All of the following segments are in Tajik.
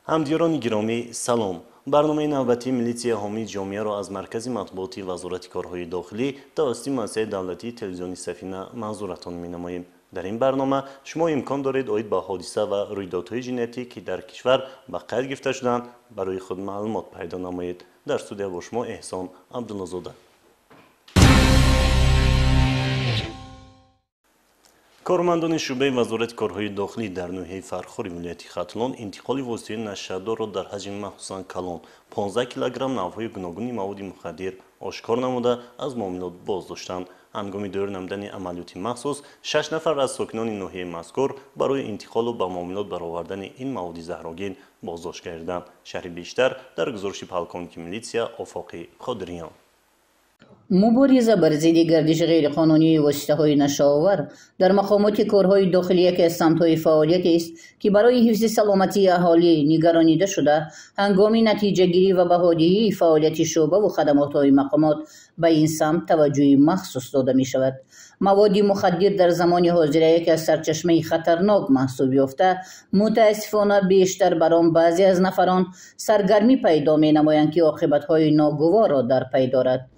همدیران گرامی سلام. برنامه نوبتی میلیسیا حامی جامعه را از مرکز مطبوعاتی وزارت کارهای داخلی توسط مؤسسه دولتی تلویزیونی سفینه منظورتان می‌نماییم. در این برنامه شما امکان دارید آید با حادثه و رویدادهای جنایتی که در کشور به قید گرفته شدند برای خود معلومات پیدا نمایید. در استودیو با شما احسان عبدالنازاده. کارمندان شعبه وزارت کارهای داخلی در ناحیه فرخار ولایت ختلان انتقال وسیله نشهردار را در حجم مخصوصاً کلان 15 کیلوگرم نوع‌های گوناگون مواد مخدر آشکار نموده از معاملات باز داشتند. هنگام دور نمودن عملیات مخصوص 6 نفر از ساکنان ناحیه مذکور برای انتقال و به معاملات برآوردن این مواد زهرآگین بازداشت کردند. شرح بیشتر در گزارش پلکانک میلیسیا آفاق خادریان. مبارزه بر ضد گردش غیرقانونی واسطه‌های نشه‌آور در مقامات کارهای داخلی یکی از سمت‌های فعالیت است که برای حفظ سلامتی اهالی نگرانیده شده هنگام نتیجه گیری و بهادهی فعالیت شعبه و خدمات‌های مقامات به این سمت توجه مخصوص داده می‌شود. مواد مخدر در زمان حاضر یکی از سرچشمه خطرناک محسوب یافته متاسفانه بیشتر بر آن بعضی از نفران سرگرمی پیدا می‌نمایند که عاقبت‌های ناگوار را در پی دارد.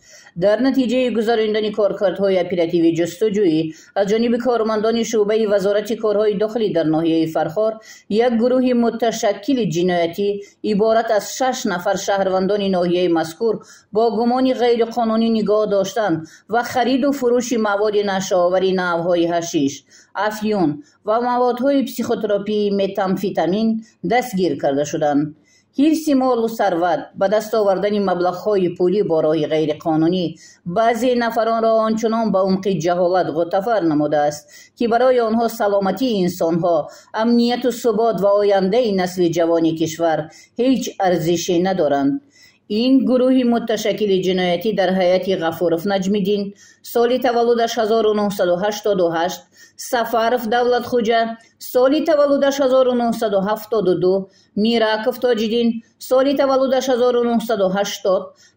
در نتیجه گزارندن کارکردهای اپراتیوی جستجویی از جانب کارمندان شعبه وزارت کارهای داخلی در ناحیه فرخار یک گروه متشکل جنایتی عبارت از 6 نفر شهروندان ناحیه مذکور با گمان غیرقانونی نگاه داشتن و خرید و فروش مواد نشه‌آور نوع‌های حشیش، افیون و موادهای پسیخوتراپی متامفتامین دستگیر کرده شدند. حرص مال و ثروت به دست آوردن مبلغ‌های پولی با راه غیرقانونی بعضی نفران را آنچنان به عمق جهالت غوطه‌ور نموده است که برای آنها سلامتی انسان‌ها، امنیت و ثبات و آینده نسل جوان کشور هیچ ارزشی ندارند. این گروه متشکل جنایتی در حیات غفورف نجمیدین، سال تولدش 1988، سفرف دولت خوجه، سال تولدش 1972، میراکف تاجدین، سال تولدش 1980،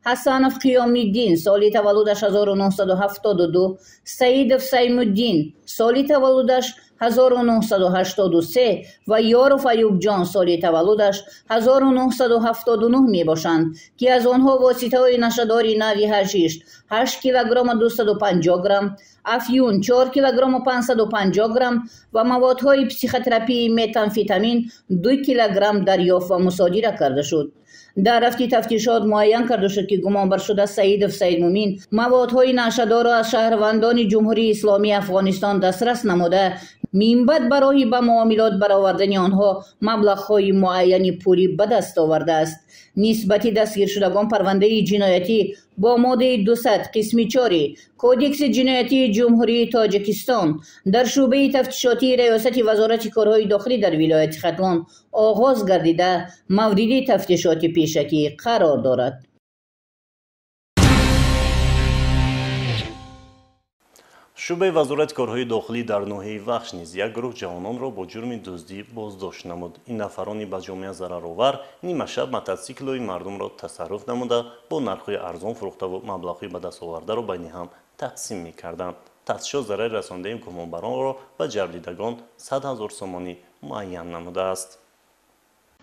حسنف قیامی الدین، سال تولدش 1972، سعیدف سیم الدین، سال تولدش 1983 و یارف ایوب جان سال تولدش 1979 می باشند که از آنها واسطه های نشه‌داری نوی حشیش 8 کیلوگرم 250 گرم، افیون 4 کیلوگرم و 550 گرم و موادهای پسیخوتراپی متامفتامین 2 کیلوگرم دریافت و مصادره کرده شد. در رفتی تفتیشات معین کرده شد که گمانبر شده سعید مومین موادهای نشه‌دار را از شهروندان جمهوری اسلامی افغانستان دسترس نموده منبعد برای به معاملات برآوردن آنها مبلغ‌های معین پولی به دست آورده است. نسبت دستگیر شدگان پرونده جنایتی با ماده 200 قسم 4 کودکس جنایتی جمهوری تاجیکستان در شعبه تفتیشاتی ریاست وزارت کارهای داخلی در ولایت ختلان آغاز گردیده مورد تفتیشات پیشکی قرار دارد. شعبه وزارت کارهای داخلی در ناحیه وخش نیز یک گروه جوانان را با جرم دزدی بازداشت نمود. این نفرانی به جامعه ضررآور نیمه شب موتورسیکل‌های مردم را تصرف نموده با نرخ‌های ارزان فروخته و مبلغ‌های به دست آورده را بین هم تقسیم می‌کردند. تفتیشات ضرر رسانده گمانبران را به جبردیدگان 100,000 سومانی معین نموده است.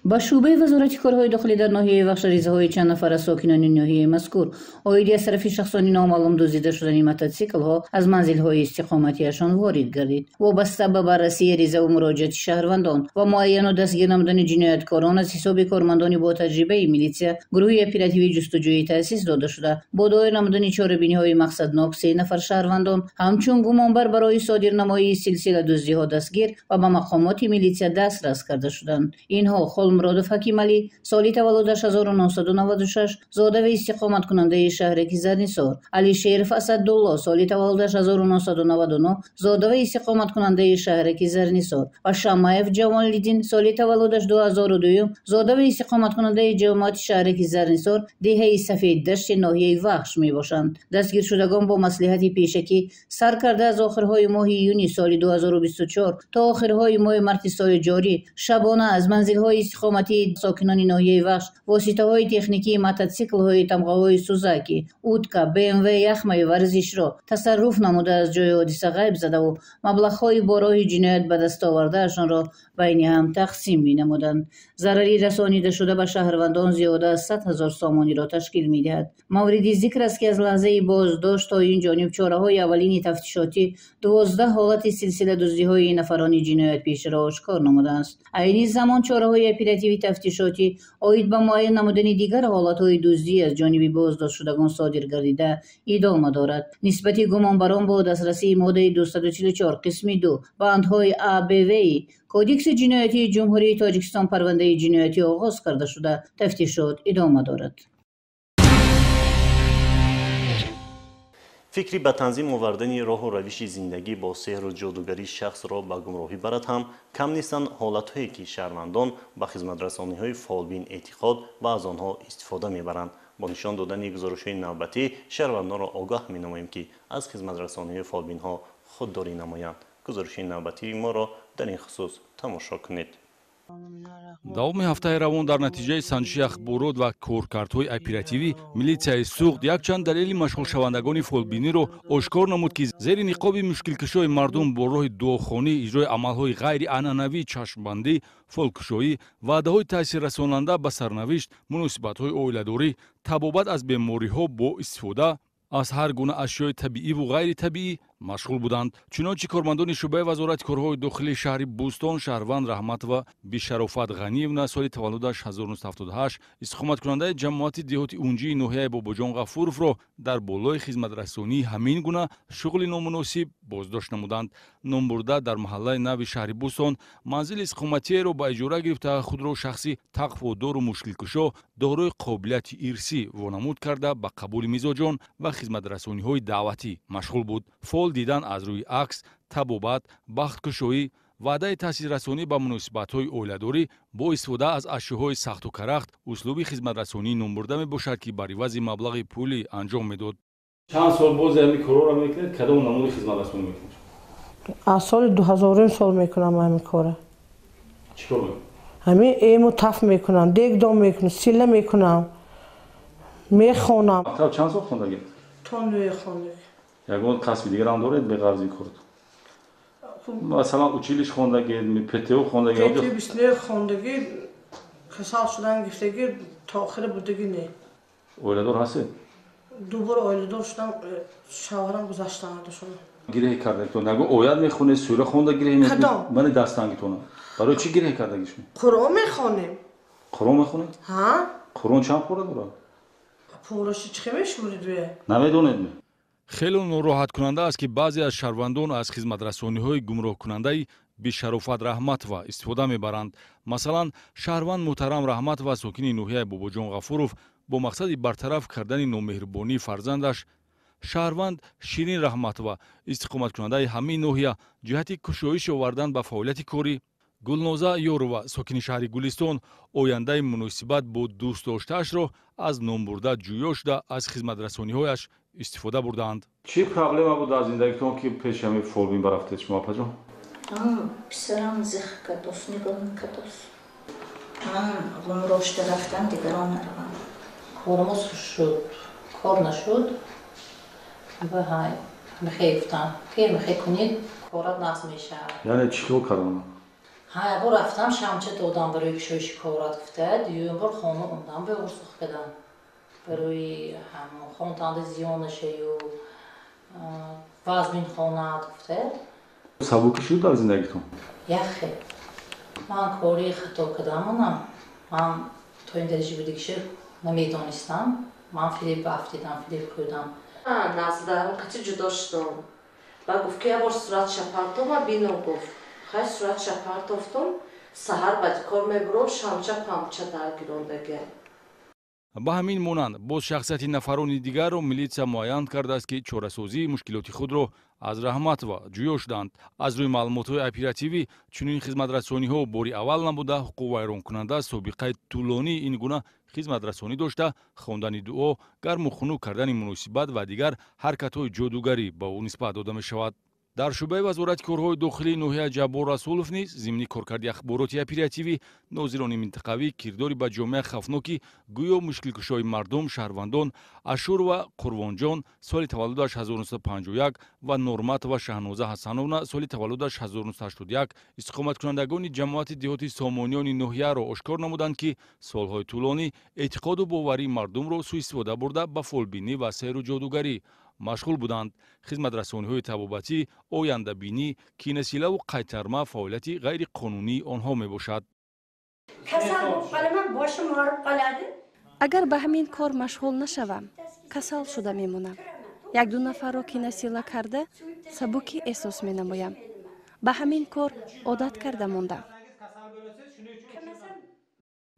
با شعبه وزارت کارهای داخلی در ناحیه وخش ریزه‌های چند نفر از ساکنان ناحیه مذکور عایدی از طرف شخصانی نامعلوم دزدیده شدن موتورسیکل‌ها از منزل‌های استقامتیشان وارد گردید. وابسته به بررسی ریزه و مراجعت شهروندان و معین و دستگیر نمودن جنایتکاران از حساب کارمندان با تجربه میلیسیا گروه اپراتیوی جستجویی تأسیس داده شده. با دایر نمودن چاره‌بینی‌های مقصدناک 3 نفر شهروندان همچون گمانبر برای صادرنمایی سلسله دزدی‌ها دستگیر و به مقامات میلیسیا دسترس کرده شدند. اینها مرادف حکیم علی سالی تولدش 1996 زاده و استقامت کننده شهر کیزرنیسار، علی شریف اسدالله سالی تولدش 1999 زاده و استقامت کننده شهر کیزرنیسار و شمایف جمال‌الدین سالی تولدش 2002 زاده و استقامت کننده جماعت شهر کیزرنیسار دهه سفید دشت ناحیه وخش می باشند. دستگیر شدگان با مصلحت پیشکی سرکرده از آخرهای ماه یونی سال 2024 تا آخرهای ماه مارس سال جاری شبانه از منزل‌های مسخومتی ساکنان ناحیه وخش واسطه‌های تکنیکی موتورسیکل‌های تمغه‌های سوزاکی اوتکا BMW یخمای ورزش را تصرف نموده از جای حادثه غیب زده و مبلغ‌های بارای جنایت به دست آوردهشان را بین هم تقسیم می‌نمودند. ضرری رسانیده شده به شهروندان زیاده از 100,000 سامانی را تشکیل می‌دهد. موردی ذکر است که از لحظه بازداشت تا این جانب چاره‌های اولین تفتیشاتی 12 حالت سلسله دزدی‌های نفرانی جنایت پیشه را آشکار نموده است. عین زمان چاره‌های اپراتیو تفتیشاتی عاید به معاین نمودن دیگر حالت‌های دزدی از جانب بازداشت شدگان صادر گردیده ادامه دارد. نسبت گمانبران با دسترسی ماده 244 قسم 2 بندهای ABV کودکس جنایتی جمهوری تاجیکستان پرونده جنایتی آغاز کرده شده تفتیشات ادامه دارد. فکری به تنظیم آوردن راه و روش زندگی با سحر و جادوگری شخص را به گمراهی برد هم کم نیستند حالت‌هایی که شهروندان به خدمت‌رسانی‌های فعالبین اعتقاد و از آنها استفاده می‌برند. با نشان دادن گزارش‌های نوبتی شهروندان را آگاه می‌نماییم که از خدمت‌رسانی‌های فعالبین‌ها خودداری نمایند. گزارش نوبتی ما را در این خصوص تماشا کنید. давоми ҳафтаи равон дар натиҷаи санҷиши ахборот ва коркардҳои оперативӣ милитсияи суғд якчанд далели машғулшавандагони фолбиниро ошкор намуд ки зери ниқоби мушкилкушои мардум бо роҳи дуохонӣ иҷрои амалҳои ғайрианъанавии чашмбандӣ фолкушоӣ ваъдаҳои таъсиррасонанда ба сарнавишт муносибатҳои оиладорӣ табобат аз бемориҳо бо истифода аз ҳар гуна ашёи табииву ғайритабиӣ машғул буданд. чунончи кормандони шӯъбаи вазорати корҳои дохилии шаҳри Бӯстон Шаҳрванд Раҳматова Бишарофат Ғаниевна соли таваллудаш 1978 истиқоматкунандаи ҷамоати деҳоти унҷии ноҳияи Бобоҷон Ғафуровро дар болои хизматрасонии ҳамин гуна шуғли номуносиб боздошт намуданд. номбурда дар маҳаллаи нави шаҳри Бӯстон манзили истиқоматиеро ба иҷора гирифта худро шахси тақводору мушкилкушо дорои қобилияти ирсӣ вонамуд карда ба қабули мизоҷон ва хизматрасониҳои даъватӣ машғул буд. фол дидан аз рӯи акс, табобат, бахткушоӣ, ваъдаи таъсиррасонӣ ба муносибатҳои оиладорӣ бо истифода аз ашёҳои сахту карахт услуби хизматрасонии номбурда мебошад ки бар ивази маблағи пулӣ анҷом медод. чанд сол боз ҳамин корро мекунед? кадом намуди хизматрасонӣ мекунед? аз соли 2000 сол мекунам ҳамин кора. чӣ кор мекунед? ҳамин эму таф мекунам, дегдом мекунам, сила мекунам, мехонам. чанд сол хондагӣ? то нӯе хондагӣ. ягон касби дигарам доред беғарз ин корд? масалан училиш хондагед, ПТО хондагед? ПТО бисне хондагӣ, касал шудан гифтагӣ, то охири будагӣ не. оиладор ҳастед? ду бор оиладор шудам, шавҳарам гузаштаанда шудам. гирҳ кардагитон наго оят мехонед, сура хонда гирҳ мекунед? кадом? мани дастангитона. барои чӣ гирҳ кардагишон? қуръон мехонем. қуръон мехонед? ҳа? қуръон чанд пора дорад? пураши чӣ мешмурид ве? намедонед ме? خیلی ناراحت کننده است که بعضی از شهروندان از خدمترسانی‌های گمراه کننده بی‌شرافت رحمتова استفاده می‌برند. مثلا شهروند محترم رحمتова ساکن ناحیه باباجان غفورов با مقصد برطرف کردن نامهربانی فرزندش شهروند شیرین رحمتова استقامت کننده همین ناحیه جهت کشایش آوردن به فعالیت کاری گلنوزا یورова ساکن شهر گلستان آینده مناسبت با دوست داشته‌اش را از نام برده جویا شده از خدمترسانی‌هایش استفاده بردند. چی پرابلم بود در زندگیتون که پیش همی فولبین برفتید شما پاجان؟ پسرم زخ کدوس نگاه کدوس. من گمراهش رفتم دیگران نروم. کارمز شد، کار نشد. و های میخواستم که میخوای کنید کارات نقص میشه. یعنی چی کار کردن؟ های بار رفتم شمچه دادم برای کشویش کارات گفته دیگه بار خانه اومدم به ورسخ بدم. برای هم خانتان زیانشه و وزمین خانه گفته. سبکی شد در زندگیتون؟ یخه. من کاری خطا کردم من تو این درجه بودی که نمیدانستم. من فیلیپ افتیدم فیلیپ کردم. نزدم کتی جدا شدم. و گفت که یه بار صورت شپرتم و بینو گفت. خیلی صورت شپرتفتم. سهر باید کار میبرم شمچه پمچه درگیروندگه. با همین مانند باز شخصیت نفرانی دیگر را میلیسیا معین کرده است که چاره‌سازی مشکلات خود را از رحمتова جویا شدند. از روی معلومات‌های اپراتیوی چنین خدمترسانی‌ها باری اول نبوده حقوق ویران کننده سابقه طولانی این گونه خدمترسانی داشته خواندن دعا گرم و خنک کردن مناسبت و دیگر حرکت‌های جادوگری با او نسبت داده می‌شود. дар шӯъбаи вазорати корҳои дохилии ноҳияи Ҷаббор Расулов низ зимни коркарди ахбороти оперативӣ нозирони минтақавӣ кирдори ба ҷомеа хавфноки гӯё мушкилкушои мардум шаҳрвандон Ашур ва Қурбонҷон соли таваллудаш 1951 ва Норматова Шаҳноза Ҳасановна соли таваллудаш 1981 истиқоматкунандагони ҷамоати деҳоти Сомониёни ноҳияро ошкор намуданд ки солҳои тӯлонӣ эътиқоду боварии мардумро суистифода бурда ба фолбинӣ ва сеҳру ҷодугарӣ машғул буданд. Хизматрасониҳои табобатӣ, ояндабинӣ, киносилаву қайтарма фаъолияти ғайриқонунии онҳо мебошад. агар ба ҳамин кор машғул нашавам, касал шуда мемонам. Як-ду нафарро киносила карда, сабукӣ эҳсос менамоям. Ба ҳамин кор одат карда мондам.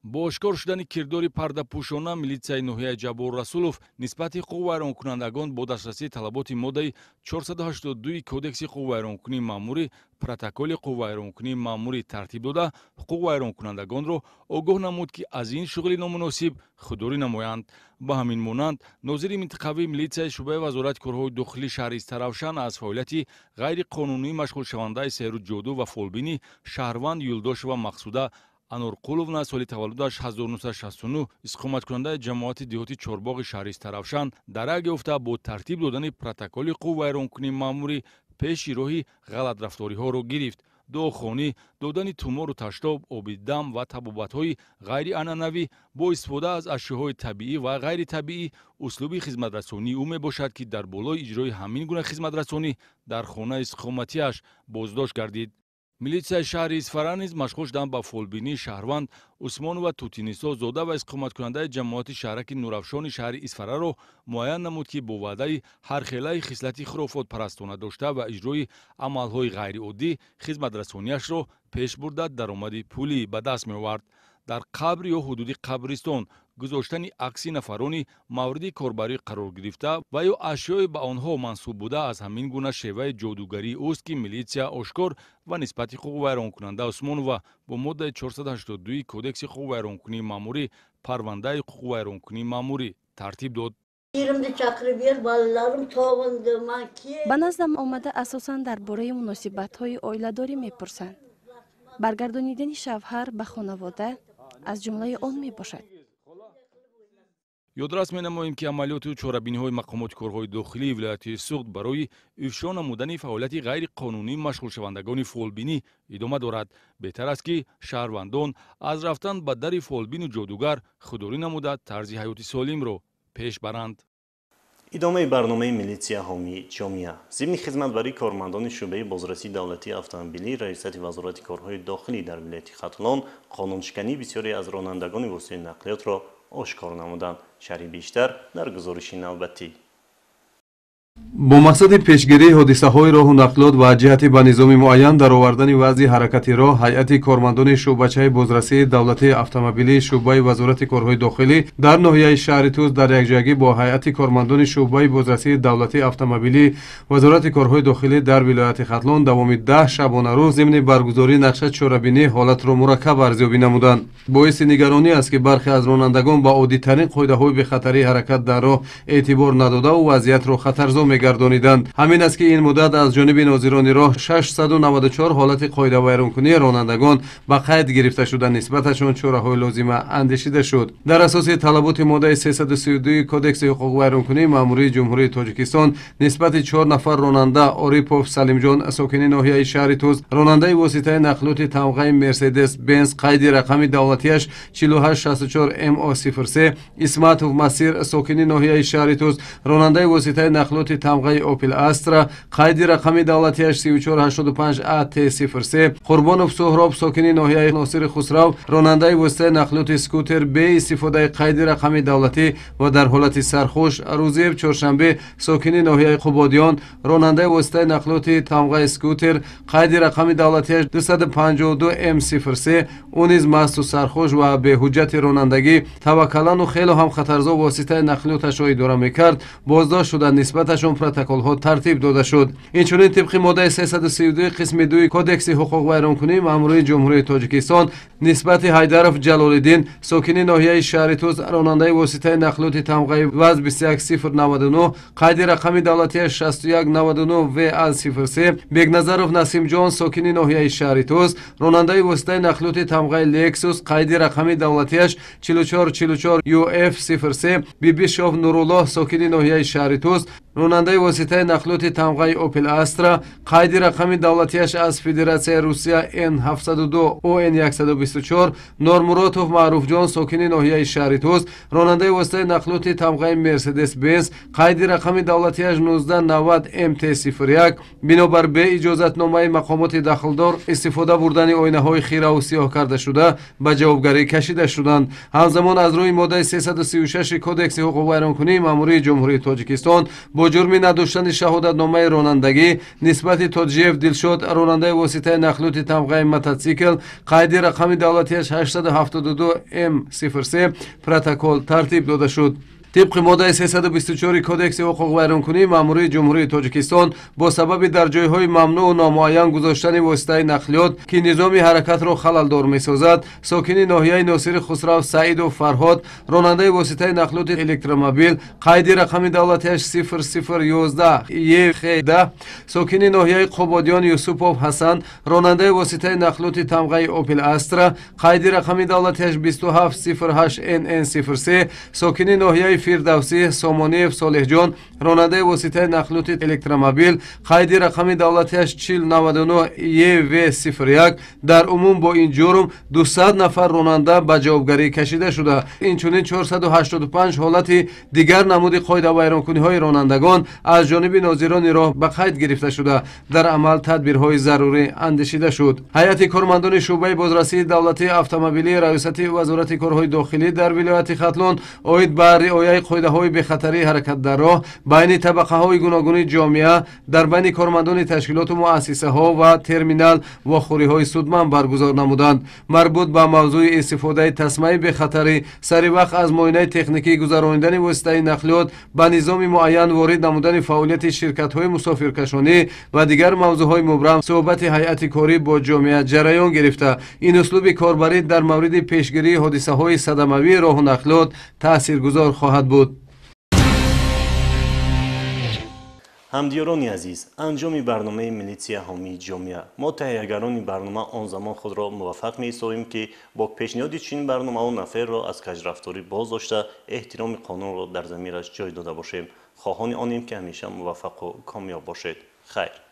бо ошкор шудани кирдори пардапӯшона милитсияи ноҳияи Ҷаббор Расулов нисбати ҳуқуқвайронкунандагон бо дастрасии талаботи моддаи 482 Кодекси ҳуқуқвайронкунии маъмурӣ протоколи ҳуқуқвайронкунии маъмурӣ тартиб дода ҳуқуқвайронкунандагонро огоҳ намуд ки аз ин шуғли номуносиб худдорӣ намоянд. ба ҳамин монанд нозири минтақавии милитсияи шӯъбаи вазорати корҳои дохилии шаҳри Истаравшан аз фаъолияти ғайриқонунӣ машғулшавандаи сеҳру ҷоду ва фолбинӣ шаҳрванд Юлдошева Мақсуда Анурқуловна соли таваллудаш 1969 истиқоматкунандаи ҷамоати деҳоти Чорбоғи шаҳри Истаравшан дарак ёфта бо тартиб додани протоколи ҳуқуқвайронкунии маъмурӣ пеши роҳи ғалатрафториҳоро гирифт. дуохонӣ, додани тумору таштоб, оби дам ва табобатҳои ғайрианъанавӣ бо истифода аз ашёҳои табиӣ ва ғайритабиӣ услуби хизматрасонии ӯ мебошад, ки дар болои иҷрои ҳамин гуна хизматрасонӣ дар хонаи истиқоматиаш боздошт гардид. милитсияи шаҳри Исфара низ машғул шуданд ба фолбинии шаҳрванд Усмонова Тутинисо зода ва истиқоматкунандаи ҷамоати шаҳраки Нуравшони шаҳри Исфараро муайян намуд, ки бо ваъдаи ҳархелаи хислати хурофотпарастона дошта ва иҷрои амалҳои ғайриоддӣ хизматрасониашро пеш бурда даромади пулӣ ба даст меовард. дар қабр ё ҳудуди қабристон гузоштани акси нафарони мавриди корбарӣ қарор гирифта ва ё ашёе ба онҳо мансуб буда аз ҳамин гуна шеваи ҷодугарии уст, ки милитсия ошкор ва нисбати ҳуқуқвайронкунанда Усмонова бо моддаи 482 Кодекси ҳуқуқвайронкунии маъмурӣ парвандаи ҳуқуқвайронкунии маъмурӣ тартиб дод. ба наздам омада асосан дар бораи муносибатҳои оиладорӣ мепурсанд. баргардонидани шавҳар ба хонавода аз ҷумлаи он мебошад. ёдрас менамоем, ки амалиёту чорабиниҳои мақомоти корҳои дохилии вилояти Суғд барои ифшо намудани фаъолияти ғайриқонунӣ машғулшавандагони фолбинӣ идома дорад. беҳтар аст, ки шаҳрвандон аз рафтан ба дари фолбину ҷодугар худдорӣ намуда тарзи ҳаёти солимро пеш баранд. идомаи барномаи милитсия ҳомии ҷомеа. зимни хизмат барои кормандони шӯъбаи бозрасии давлатии автомобилӣ раисати вазорати корҳои дохилӣ дар вилояти Хатлон қонуншикании бисёре аз ронандагони воситаи нақлиётро ошкор намуданд. шарҳи бештар дар гузориши навбатӣ. бо мақсади пешгирии ҳодисаҳои роҳу нақлиёт ва ҷиҳати ба низоми муайян дар овардани вазъи ҳаракати роҳ, ҳайати кормандони шӯъбачаи бозрасии давлатии автомобилии шӯъбаи вазорати корҳои дохилӣ дар ноҳияи шаҳри Туз дар якҷоягӣ бо ҳайати кормандони шӯъбаи бозрасии давлатии автомобилии вазорати корҳои дохилӣ дар вилояти Хатлон давоми 10 шабонарӯз зимни баргузории нақша чорабинӣ ҳолатро мураккаб арзёбӣ намуданд. боиси нигаронӣ аст, ки бархе аз ронандагон ба оддитарин қоидаҳои бехатарии ҳаракат дар роҳ эътибор надодаву вазъиятро хатарзо мегардониданд. ҳамин аст, ки ин муддат аз ҷониби нозирони роҳ 694 ҳолати қоидавайронкунии ронандагон ба қайд гирифта шуда нисбаташон чораҳои лозима андешида шуд. дар асоси талаботи моддаи 332 Кодекси ҳуқуқвайронкунии маъмурии ҷумҳурии Тоҷикистон нисбати 4 нафар ронанда Орипов Салимҷон сокини ноҳияи шаҳри Туз, ронандаи воситаи нақлиёти тамғаи Мерседес Бенз қайди рақами давлатиаш 4864 MO03, Исматов Масир сокини ноҳияи шаҳри Туз, ронандаи воситаи нақлиёти тамғаи Opel Astra қайди рақами давлатиаш 3485 AT03, Қурбонов Суҳроб сокини ноҳияи Носири Хусрав, ронандаи воситаи нақлиёти скутер бе истифодаи қайди рақами давлатӣ ва дар ҳолати сархуш, Рӯзиев Чоршанбе сокини ноҳияи Қубодиён, ронандаи воситаи нақлиёти тамғаи скутер қайди рақами давлатиаш 252 M03, ӯ низ масту сархуш ва беҳуҷҷати ронандагӣ таваккалану хело ҳам хатарзо воситаи нақлиёташро идора мекард, боздошт шуда нисбаташон протоколҳо тартиб дода шуд. Инчунин тибқи моддаи 332 қисми 2 кодекси ҳуқуқвайронкунии маъмурии ҷумҳурии Тоҷикистон нисбати Ҳайдаров Ҷалолиддин сокини ноҳияи шаҳри Туз ронандаи воситаи нақлиёти тамғаи ВАЗ 21099 қайди рақами давлатияш 6199 ВА03 Бегназаров Насимҷон сокини ноҳияи шаҳри Туз ронандаи воситаи нақлиёти тамғаи Lexus қайди рақами давлатияш 4444 UF03 Бибишов Нуруллоҳ сокини ноҳияи шаҳри Туз ронандаи воситаи нақлиёти тамғаи Opel Astra қайди рақами давлатияш аз Федератсияи Русия N702 ON124 Нормуротов Маъруфҷон сокини ноҳияи шаҳри Туз ронандаи воситаи нақлиёти тамғаи Mercedes-Benz қайди рақами давлатияш 1990 MT01 бинобар беиҷозатномаи мақомоти дахлдор истифода бурдани оинаҳои хираву сиёҳ карда шуда ба ҷавобгарӣ кашида шуданд. ҳамзамон аз рӯи моддаи 336 кодекси ҳуқуқвайронкунии маъмурии ҷумҳурии Тоҷикистон бо ҷурми надоштани шаҳодатномаи ронандагӣ нисбати Тоҷиев Дилшод ронандаи воситаи нақлиёти тамғаи мототсикл қайди рақами давлатияш 872 М03 протокол тартиб дода шуд. طبق ماده 324 کودکس حقوق ویرانکنی ماموری جمهوری تاجیکستان با سبب در جایهای ممنوع و نامعین گذاشتن واسطه نقلیات که نظام حرکت را خللدار می‌سازد ساکن ناحیه ناصر خسرو سعید و فرهاد راننده واسطه نقلیات الکترومبیل قید رقم دولتیش 0011 10 ساکن ناحیه قبادیان یوسفوف حسن راننده واسطه نقلیات تمغه اوپل استرا قید رقم دولتیش 2708 NN03 ساکن ناحیه فیردوسی سامانیف صالح جان راننده واسطه نقلیات الکترومبیل قید رقم دولتیش 4099 YV01 در عموم با این جرم 200 نفر راننده به جوابگری کشیده شده. اینچنین 485 حالت دیگر نمود قاعده ویرانکنی های رانندگان از جانب ناظران راه به قید گرفته شده. در عمل تدبیرهای ضروری اندیشیده شد. هیئت کارمندان شعبه بازرسی دولتی اتومبیلی رئیست وزارت کارهای داخلی در ولایت ختلان اوید به رعایت قاعده های بخطری حرکت در راه بین طبقه های گوناگون جامعه در بین کارمندان تشکیلات و مؤسسه ها و ترمینال و خوری های سودمند برگزار نمودند. مربوط به موضوع استفاده تسمه بخطری سری وقت از معاینه تکنیکی گذراندن واسطه نقلیات به نظام معین وارد نمودن فعالیت شرکت های مسافرکشانی و دیگر موضوع های مبرم صحبت هیئت کاری با جامعه جریان گرفته. این اسلوب کاربری در مورد پیشگیری حادثه های صدموی راه و نقلیات تاثیرگذار خواهد بود. ҳамдиёрони азиз, анҷоми барномаи милитсия ҳомии ҷомеа. мо таҳиягарони барнома он замон худро муваффақ меҳисобем ки бо пешниҳоди чунин барномаҳо наферро аз каҷрафторӣ боз дошта эҳтироми қонунро дар замираш ҷой дода бошем. хоҳони онем ки ҳамеша муваффақу комёб бошед. хайр.